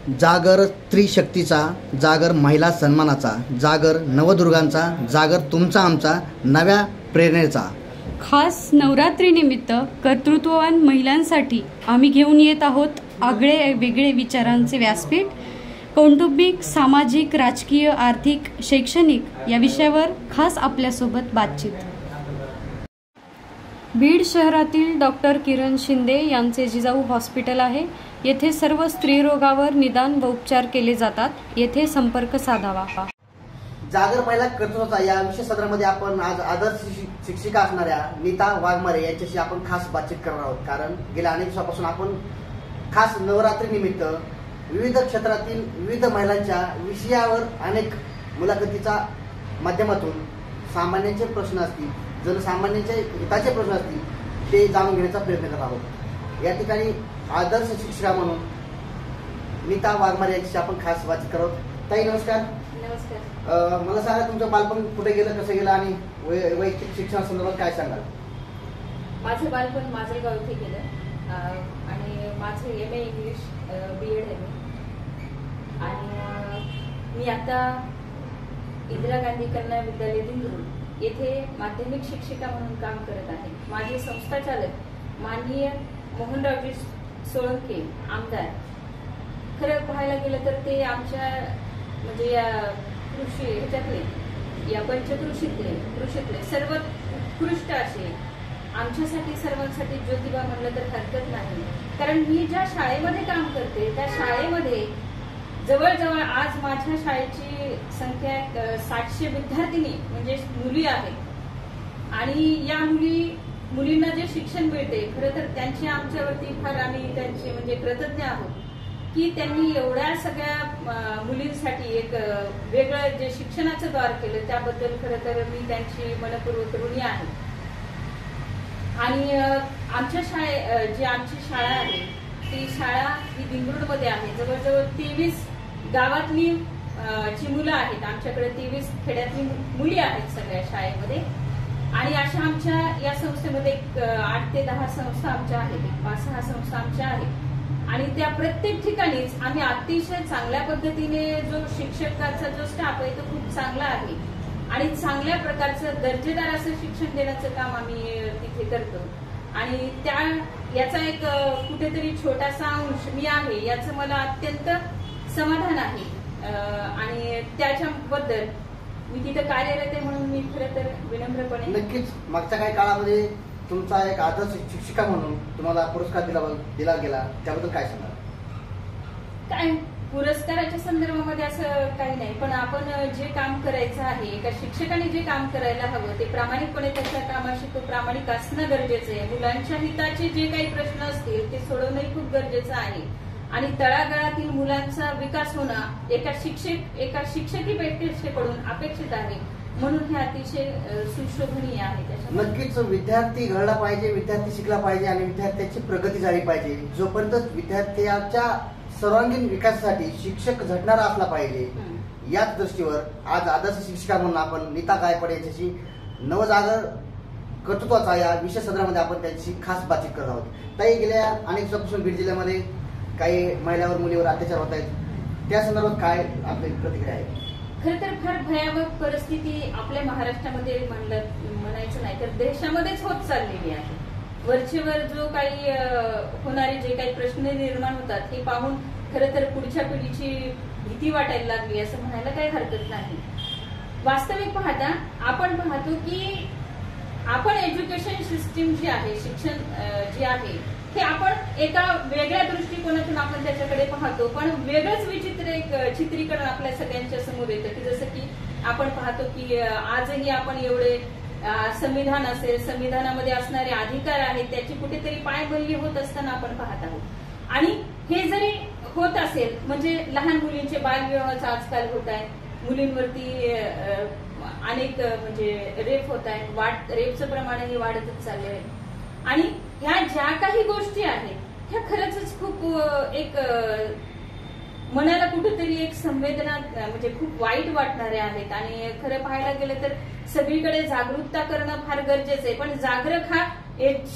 जागर स्त्री शक्तीचा, जागर महिला सन्मानाचा, जागर नवदुर्गांचा, जागर तुमचा आमचा नव्या प्रेरणेचा। खास नवरात्रीनिमित्त कर्तृत्ववान महिलांसाठी आम्ही घेऊन येत आहोत आगळे वेगळे विचारांचे व्यासपीठ। कौटुंबिक, सामाजिक, राजकीय, आर्थिक, शैक्षणिक या विषयावर खास आपल्यासोबत बातचीत। बीड शहरातील डॉक्टर किरण शिंदे यांचे जिजाऊ हॉस्पिटल आहे। येथे सर्व स्त्रीरोगावर निदान व उपचार केले जातात। येथे संपर्क साधावा। जागर महिला कर्तृत्वाचा या विशेष सत्रामध्ये आपण आज आदर्श शिक्षिका असणाऱ्या नीता वाघमारे यांच्याशी आपण खास बातचीत करणार आहोत। कारण गेल्या अनेक दिवसापासून आपण खास नवरात्री निमित्त विविध क्षेत्रातील विविध महिलांच्या विषयावर अनेक मुलाखतीचा माध्यमातून सामान्यांचे प्रश्न असतील, जनसामान्यांच्या हिताचे प्रश्न असतील, ते जाणून घेण्याचा प्रयत्न करत आहोत। या ठिकाणी आदर्श शिक्षिका म्हणून नीता वाघमारे यांच्याशी आपण खास बातचीत करत आहोत। ताई नमस्कार। नमस्कार। मला सांगा तुमचं बालपण कुठे गेलं, कसं गेलं आणि वैयक्तिक शिक्षणासंदर्भात काय सांगाल? माझं बालपण माजलगाव इथे गेलं आणि माझं MA इंग्लिश BEd आहे आणि मी आता इंदिरा गांधी कन्या विद्यालय दिंडोरी येथे माध्यमिक शिक्षिका म्हणून काम करत आहे। माझे संस्थाचालक माननीय मोहनरावजी सोळंके आमदार। खरं पाहायला गेलं तर ते आमच्या म्हणजे या कृषी ह्याच्यातले या कृषीतले सर्वोत्कृष्ट असे आमच्यासाठी सर्वांसाठी ज्योतिबा म्हणलं तर हरकत नाही। कारण मी ज्या शाळेमध्ये काम करते त्या शाळेमध्ये जवळजवळ आज माझ्या शाळेची संख्या 700 विद्यार्थिनी म्हणजे मुली आहेत आणि या मुलींना जे शिक्षण मिळते खरं तर त्यांची आमच्यावरती फार आम्ही त्यांचे म्हणजे कृतज्ञ आहोत की त्यांनी एवढ्या सगळ्या मुलींसाठी एक वेगळं जे शिक्षणाचं द्वार केलं त्याबद्दल खरं तर मी त्यांची मनपूर्वक ऋणी आहे। आणि आमच्या जी आमची शाळा आहे ती शाळा ही दिंडोरीमध्ये आहे। जवळजवळ 23 गावातली जी मुलं आहेत, आमच्याकडे 23 खेड्यातली मुली आहेत सगळ्या शाळेमध्ये आणि अशा आमच्या या संस्थेमध्ये 8 ते 10 संस्था आमच्या आहेत, 5-6 संस्था आमच्या आहेत आणि त्या प्रत्येक ठिकाणीच आम्ही अतिशय चांगल्या पद्धतीने जो शिक्षकाचा जो स्टाफ आहे तो खूप चांगला आहे आणि चांगल्या प्रकारचं दर्जेदार असं शिक्षण देण्याचं काम आम्ही तिथे करतो आणि याचा एक कुठेतरी छोटासा अंश मी आहे याचं मला अत्यंत समाधान आहे आणि त्याच्याबद्दल मी तिथे कार्यरत आहे म्हणून मी खरं तर विनम्रपणे। नक्कीच मागच्या काही काळामध्ये तुमचा एक आदर्श शिक्षिका म्हणून तुम्हाला पुरस्कार दिला गेला, त्याबद्दल काय सांगाल? काय पुरस्काराच्या संदर्भामध्ये असं काही नाही, पण आपण जे काम करायचं आहे एका शिक्षकाने जे काम करायला हवं ते प्रामाणिकपणे त्याच्या कामाशी तो प्रामाणिक असणं गरजेचं आहे। मुलांच्या हिताचे जे काही प्रश्न असतील ते सोडवणं खूप गरजेचं आहे आणि तळागाळातील मुलांचा विकास होणं एका शिक्षकी पेक्षेकडून अपेक्षित आहे म्हणून हे अतिशय सुशोभनीय आहे। नक्कीच विद्यार्थी घडला पाहिजे, विद्यार्थी शिकला पाहिजे आणि विद्यार्थ्याची प्रगती झाली पाहिजे। जोपर्यंत विद्यार्थ्याच्या सर्वांगीण विकासासाठी शिक्षक झटणारा असला पाहिजे याच दृष्टीवर आज आदर्श शिक्षिका म्हणून आपण नीता गायकवाड यांच्याशी नवजागर कर्तृत्वाचा या विशेष सत्रामध्ये आपण त्यांची खास बातचीत करत आहोत। ताई गेल्या अनेक दिवसापासून बीड जिल्ह्यामध्ये काही महिलांवर मुलीवर अत्याचार होत आहेत, त्या संदर्भात काय आपली प्रतिक्रिया आहे? खरं तर फार भयावह परिस्थिती आपल्या महाराष्ट्रामध्ये म्हणायचं नाही तर देशामध्येच होत चाललेली आहे। वरचेवर जो काही होणारे जे काही प्रश्न निर्माण होतात हे पाहून खरं तर पुढच्या पिढीची भीती वाटायला लागली असं म्हणायला काही हरकत नाही। वास्तविक पाहता आपण पाहतो की आपण एज्युकेशन सिस्टीम जी आहे, शिक्षण जे आहे हे आपण एका वेगळ्या दृष्टिकोनातून आपण त्याच्याकडे पाहतो, पण वेगळंच विचित्र एक चित्रीकरण आपल्या सगळ्यांच्या समोर येतं की जसं की आपण पाहतो की आजही आपण एवढे संविधान असेल, संविधानामध्ये असणारे अधिकार आहेत त्याची कुठेतरी पायमल्ली होत असताना आपण पाहत आहोत आणि हे जरी होत असेल म्हणजे लहान मुलींचे बालविवाहाचा आजकाल होत आहे, मुलींवरती अनेक म्हणजे रेप होत आहेत, रेपचं प्रमाणही वाढतच चालले आहे आणि ह्या ज्या काही गोष्टी आहेत ह्या खरंच खूप एक मनाला कुठेतरी एक संवेदना म्हणजे खूप वाईट वाटणारे आहेत. आणि खरं पाहायला गेलं तर सगळीकडे जागरूकता करणं फार गरजेचं आहे, पण जागरूक हा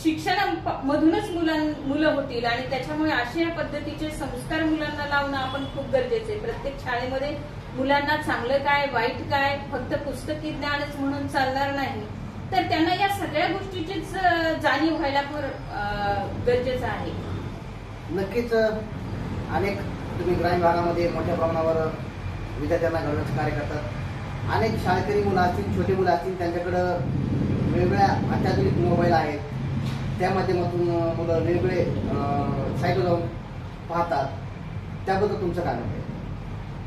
शिक्षणामधूनच मुलं होतील आणि त्याच्यामुळे अशा पद्धतीचे संस्कार मुलांना लावणं आपण खूप गरजेचं आहे. प्रत्येक शाळेमध्ये मुलांना चांगलं काय वाईट काय फक्त पुस्तकी ज्ञानच म्हणून चालणार नाही, तर त्यांना या सगळ्या गोष्टीचीच जाणीव व्हायला गरजेचं आहे. नक्कीच अनेक तुम्ही ग्रामीण भागामध्ये मोठ्या प्रमाणावर विद्यार्थ्यांना घडवण्याचं कार्य करतात. अनेक शाळकरी मुलं असतील, छोटी मुलं असतील, त्यांच्याकडं वेगवेगळ्या अत्याधुनिक मोबाईल आहेत. त्या माध्यमातून मुलं वेगवेगळे साईटवर जाऊन पाहतात. त्याबद्दल तुमचं काय मत आहे?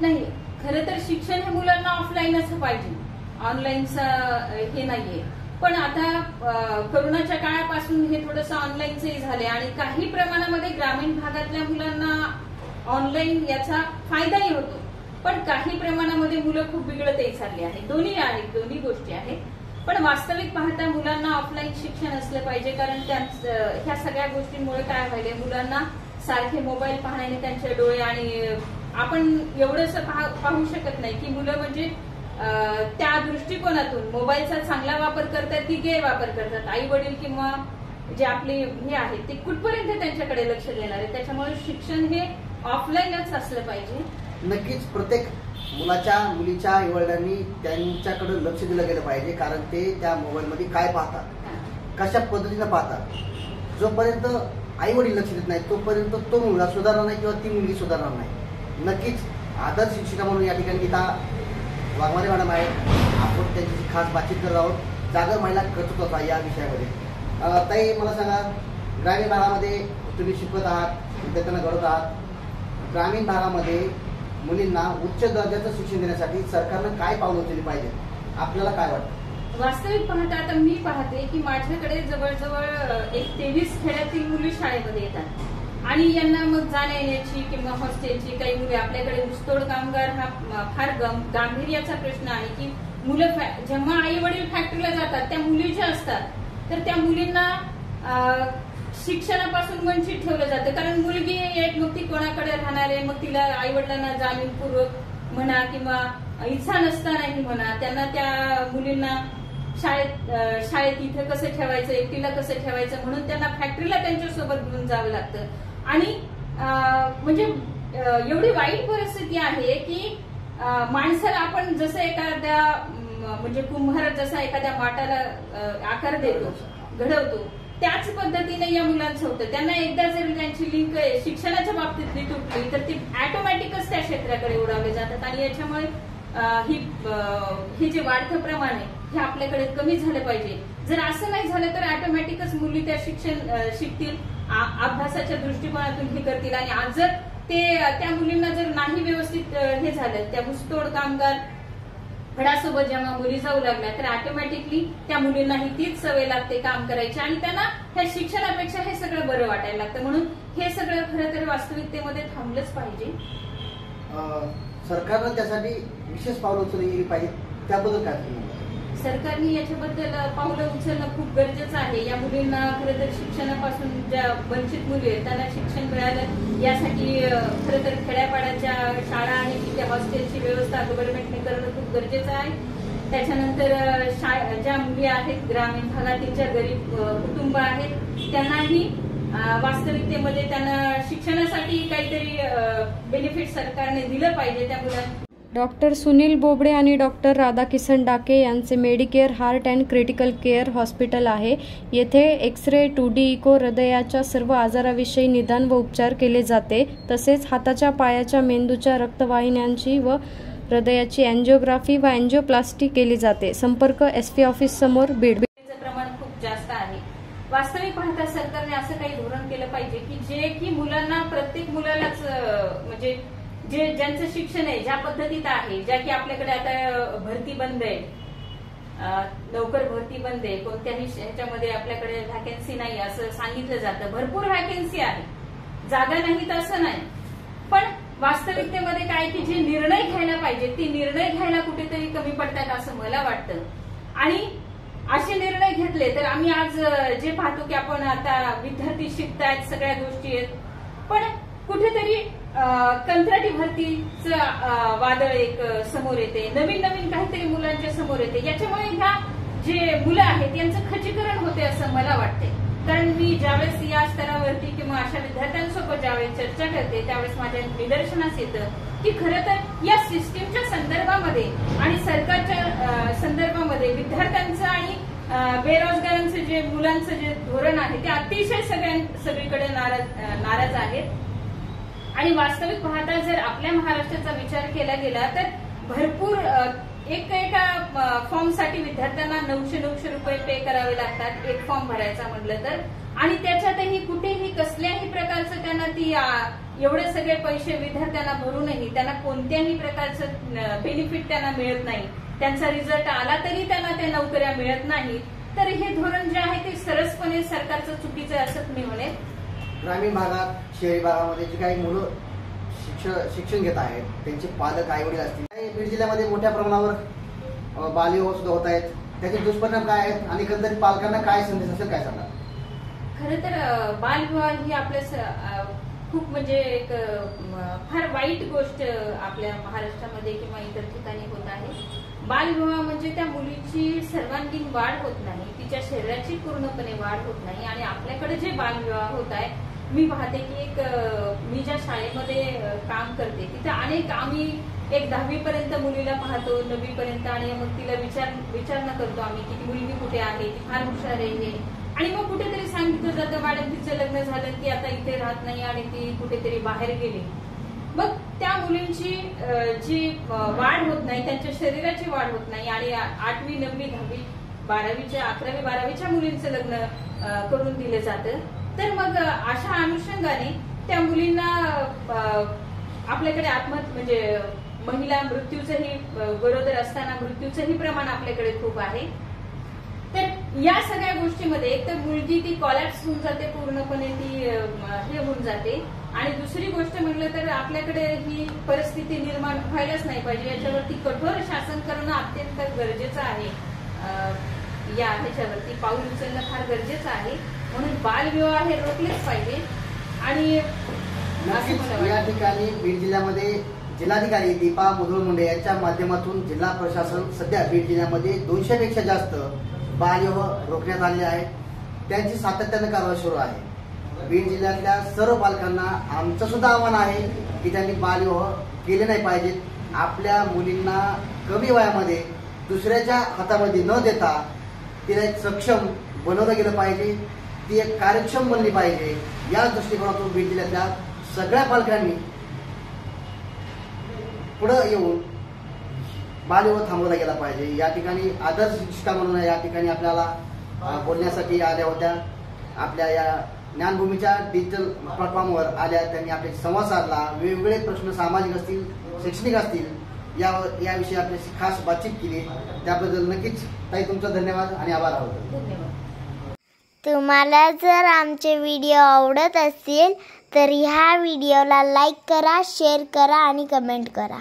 नाही, खरं तर शिक्षण हे मुलांना ऑफलाईनच पाहिजे, ऑनलाईनचं हे नाहीये. पण आता करोनाच्या काळापासून हे थोडंसं ऑनलाईनचंही झालंय आणि काही प्रमाणामध्ये ग्रामीण भागातल्या मुलांना ऑनलाईन याचा फायदाही होतो, पण काही प्रमाणामध्ये मुलं खूप बिघडतही चालली आहेत. दोन्ही गोष्टी आहेत. पण वास्तविक पाहता मुलांना ऑफलाईन शिक्षण असलं पाहिजे, कारण ह्या सगळ्या गोष्टींमुळे काय व्हायलंय, मुलांना सारखे मोबाईल पाहण्याने त्यांचे डोळे आणि आपण एवढंच पाहू शकत नाही की मुलं म्हणजे त्या दृष्टिकोनातून मोबाईलचा चांगला वापर करतात की गैरवापर करतात. आई वडील किंवा जे आपले हे आहेत ते कुठपर्यंत त्यांच्याकडे लक्ष देणार आहे. त्याच्यामुळे शिक्षण हे ऑफलाईनच असलं पाहिजे. नक्कीच प्रत्येक मुलीच्या आईवडिलांनी त्यांच्याकडे लक्ष दिलं गेलं पाहिजे, कारण ते त्या मोबाईलमध्ये काय पाहतात, कशा पद्धतीनं पाहतात. जोपर्यंत आई वडील लक्ष देत नाही तोपर्यंत तो मुलगा सुधारणार नाही किंवा ती मुलगी सुधारणार नाही. नक्कीच आदर्श शिक्षिका म्हणून या ठिकाणी गीता वाघमारे मॅडम आहे. आपण त्यांची खास बातचीत करत आहोत जागर महिला कर्तृत्वाचा या विषयामध्ये. ताई, मला सांगा, ग्रामीण भागामध्ये तुम्ही शिकवत आहात, विद्यार्थ्यांना घडवत आहात. ग्रामीण भागामध्ये मुलींना उच्च दर्जाचं शिक्षण देण्यासाठी सरकारनं काय पावलं उचलली पाहिजे, आपल्याला काय वाटतं? वास्तविक पाहता आता मी पाहते की माझ्याकडे जवळजवळ 23 खेड्यातील मुली शाळेमध्ये येतात आणि यांना मग जाण्या येण्याची किंवा हॉस्टेलची काही मुली, आपल्याकडे ऊसतोड कामगार हा फार गांभीर्याचा प्रश्न आहे की मुलं जेव्हा आई वडील फॅक्टरीला जातात त्या मुली ज्या असतात तर त्या मुलींना शिक्षणापासून वंचित ठेवलं जातं. कारण मुलगी एक मग ती कोणाकडे राहणार आहे, मग तिला आई वडिलांना जाणीवपूर्वक म्हणा किंवा इच्छा नसतानाही म्हणा त्यांना त्या मुलींना शाळेत इथं कसं ठेवायचं, एकटीला कसं ठेवायचं म्हणून त्यांना फॅक्टरीला त्यांच्यासोबत घेऊन जावं लागतं. आणि म्हणजे एवढी वाईट परिस्थिती आहे की माणसाला आपण जसं एखाद्या म्हणजे कुंभार जसा एखाद्या माटाला आकार देतो, घडवतो, त्याच पद्धतीने या मुलांचं होतं. त्यांना एकदा जर त्यांची लिंक शिक्षणाच्या बाबतीतली तुटली तर ती ऑटोमॅटिकच त्या क्षेत्राकडे उडावले जातात आणि याच्यामुळे हे जे वाढतं प्रमाण आहे हे आपल्याकडे कमी झालं पाहिजे. जर असं नाही झालं तर ऑटोमॅटिकच मुली त्या शिकतील, अभ्यासाच्या दृष्टिकोनातून हे करतील. आणि आज जर त्या मुलींना जर नाही व्यवस्थित हे झालं, त्या ऊसतोड कामगार घडासोबत जेव्हा मुली जाऊ लागल्या तर ऑटोमॅटिकली त्या मुलींनाही तीच सवय लागते काम करायची आणि त्यांना ह्या शिक्षणापेक्षा हे सगळं बरं वाटायला लागतं. म्हणून हे सगळं खरं तर वास्तविकतेमध्ये थांबलंच पाहिजे. सरकारनं त्यासाठी विशेष पावलं उचलली पाहिजे, त्याबद्दल काय? सरकारने याच्याबद्दल पावलं उचलणं खूप गरजेचं आहे. या मुलींना खरं तर शिक्षणापासून ज्या वंचित मुली आहेत त्यांना शिक्षण मिळालं यासाठी खरं तर खेड्यापाड्याच्या शाळा आणि तिथे हॉस्टेलची व्यवस्था गव्हर्नमेंटने करणं खूप गरजेचं आहे. त्याच्यानंतर ज्या मुली आहेत ग्रामीण भागातील ज्या गरीब कुटुंब आहेत त्यांनाही वास्तविकतेमध्ये त्यांना शिक्षणासाठी काहीतरी बेनिफिट सरकारने दिलं पाहिजे त्या मुलांना. डॉक्टर सुनील बोबडे आणि डॉक्टर राधाकिसन डाके यांचे Medicare heart and critical care hospital आहे. येथे एक्स-रे, 2D इको, हृदयाच्या सर्व आजाराविषयी निदान व उपचार केले जाते. तसेच हाताच्या, पायाच्या, मेंदूच्या, रक्तवाहिन्यांची व हृदयाची अँजिओग्राफी व अँजिओप्लास्टी केली जाते. संपर्क SP ऑफिस समोर, बीड. प्रमाण खूप जास्त आहे. वास्तविक पाहता सरकारने असं काही धोरण केलं पाहिजे की मुलांना, प्रत्येक मुलालाच म्हणजे ज्यांचं शिक्षण आहे ज्या पद्धतीत आहे, ज्या की आपल्याकडे आता भरती बंद आहे, लवकर भरती बंद आहे, कोणत्याही ह्याच्यामध्ये आपल्याकडे व्हॅकन्सी नाही असं सांगितलं जातं. भरपूर व्हॅकन्सी आहे, जागा नाहीत असं नाही. पण वास्तविकतेमध्ये काय की जे निर्णय घ्यायला पाहिजे ते निर्णय घ्यायला कुठेतरी कमी पडतात असं मला वाटतं. आणि असे निर्णय घेतले तर आम्ही आज जे पाहतो की आपण आता विद्यार्थी शिकतायत, सगळ्या गोष्टी आहेत, पण कुठेतरी कंत्राटी भरतीचं वादळ एक समोर येते, नवीन नवीन काहीतरी मुलांच्या समोर येते. याच्यामुळे ह्या जे मुलं आहेत यांचं खच्चीकरण होते असं मला वाटते. कारण मी ज्यावेळेस या स्तरावरती किंवा अशा विद्यार्थ्यांसोबत ज्यावेळेस चर्चा करते त्यावेळेस माझ्या निदर्शनास येतं की खरं तर या सिस्टीमच्या संदर्भामध्ये आणि सरकारच्या संदर्भामध्ये विद्यार्थ्यांचं आणि बेरोजगारांचं जे मुलांचं जे धोरण आहे ते अतिशय सगळीकडे नाराज आहेत. आणि वास्तविक पाहता जर आपल्या महाराष्ट्राचा विचार केला गेला तर भरपूर एका फॉर्मसाठी विद्यार्थ्यांना 900 रुपये पे करावे लागतात एक फॉर्म भरायचा म्हटलं तर. आणि त्याच्यातही कुठेही कसल्याही प्रकारचं त्यांना ती एवढे सगळे पैसे विद्यार्थ्यांना भरूनही त्यांना कोणत्याही प्रकारचं बेनिफिट त्यांना मिळत नाही. त्यांचा रिझल्ट आला तरी त्यांना त्या नोकऱ्या मिळत नाही. तर हे धोरण जे आहे ते सरसपणे सरकारचं चुकीचं असं मी म्हणेन. ग्रामीण भागात, शहरी भागामध्ये जी काही मुलं शिक्षण घेत आहेत त्यांचे पालक आई वडील असतील, बीड जिल्ह्यामध्ये मोठ्या प्रमाणावर बालविवाह सुद्धा होत आहेत. त्याचे दुष्परिणाम काय आहेत आणि एकंदरीत पालकांना काय संदेश असेल, काय सांगा? खरं तर बालविवाह ही आपल्या खूप म्हणजे एक फार वाईट गोष्ट आपल्या महाराष्ट्रामध्ये किंवा इतर ठिकाणी होत आहे. बालविवाह म्हणजे त्या मुलीची सर्वांगीण वाढ होत नाही, तिच्या शरीराची पूर्णपणे वाढ होत नाही. आणि आपल्याकडे जे बालविवाह होत आहे, मी पाहते की मी ज्या शाळेमध्ये काम करते तिथे आम्ही एक 10वी पर्यंत मुलीला पाहतो, 9वी पर्यंत, आणि मग तिला विचारणा करतो आम्ही की ती मुलगी कुठे आहे, ती फार हुशार आहे. आणि मग कुठेतरी सांगितलं जातं मॅडम तिचं लग्न झालं, ती आता इथे राहत नाही आणि ती कुठेतरी बाहेर गेली. मग त्या मुलींची जी वाढ होत नाही, त्यांच्या शरीराची वाढ होत नाही आणि 8वी 9वी 10वी 12वीच्या 11वी 12वीच्या मुलींचं लग्न करून दिलं जातं. तर मग अशा अनुषंगाने त्या मुलींना आपल्याकडे म्हणजे महिला मृत्यूचंही गरोदर असताना मृत्यूचंही प्रमाण आपल्याकडे खूप आहे. तर या सगळ्या गोष्टीमध्ये एक तर मुलगी ती कॉलॅप्स होऊन जाते, पूर्णपणे ती हे होऊन जाते. आणि दुसरी गोष्ट म्हटलं तर आपल्याकडे ही परिस्थिती निर्माण व्हायलाच नाही पाहिजे, याच्यावरती कठोर शासन करणं अत्यंत गरजेचं आहे. या ह्याच्यावरती पाऊल उचलणं फार गरजेचं आहे. म्हणून बालविवाह हे रोखलेच पाहिजे. आणि या ठिकाणी बीड जिल्ह्यामध्ये जिल्हाधिकारी दीपा मुधोळ मुंडे यांच्या माध्यमातून जिल्हा प्रशासन सध्या बीड जिल्ह्यामध्ये 200 पेक्षा जास्त बालविवाह रोखण्यात आले आहेत. त्यांची सातत्यानं कारवाई सुरू आहे. बीड जिल्ह्यातल्या सर्व पालकांना आमचं सुद्धा आव्हान आहे की त्यांनी बालविवाह केले नाही पाहिजेत. आपल्या मुलींना कमी वयामध्ये दुसऱ्याच्या हातामध्ये न देता तिला एक सक्षम बनवलं गेलं पाहिजे, ती एक कार्यक्षम बनली पाहिजे. या दृष्टिकोनातून बीड जिल्ह्यातल्या सगळ्या पालकांनी पुढे येऊन बालविवाह थांबवला गेला पाहिजे. या ठिकाणी आदर्श शिक्षिका म्हणून या ठिकाणी आपल्याला बोलण्यासाठी आल्या होत्या. आपल्या या ज्ञानभूमीच्या डिजिटल प्लॅटफॉर्मवर आल्या, त्यांनी आपले संवाद साधला. वेगवेगळे प्रश्न सामाजिक असतील, शैक्षणिक असतील, याविषयी आपल्याशी खास बातचीत केली. त्याबद्दल नक्कीच ताई तुमचा धन्यवाद आणि आभार आहोत. तुम्हाला जर आमचे व्हिडिओ आवडत असतील तर ह्या व्हिडिओला लाईक करा, शेअर करा आणि कमेंट करा.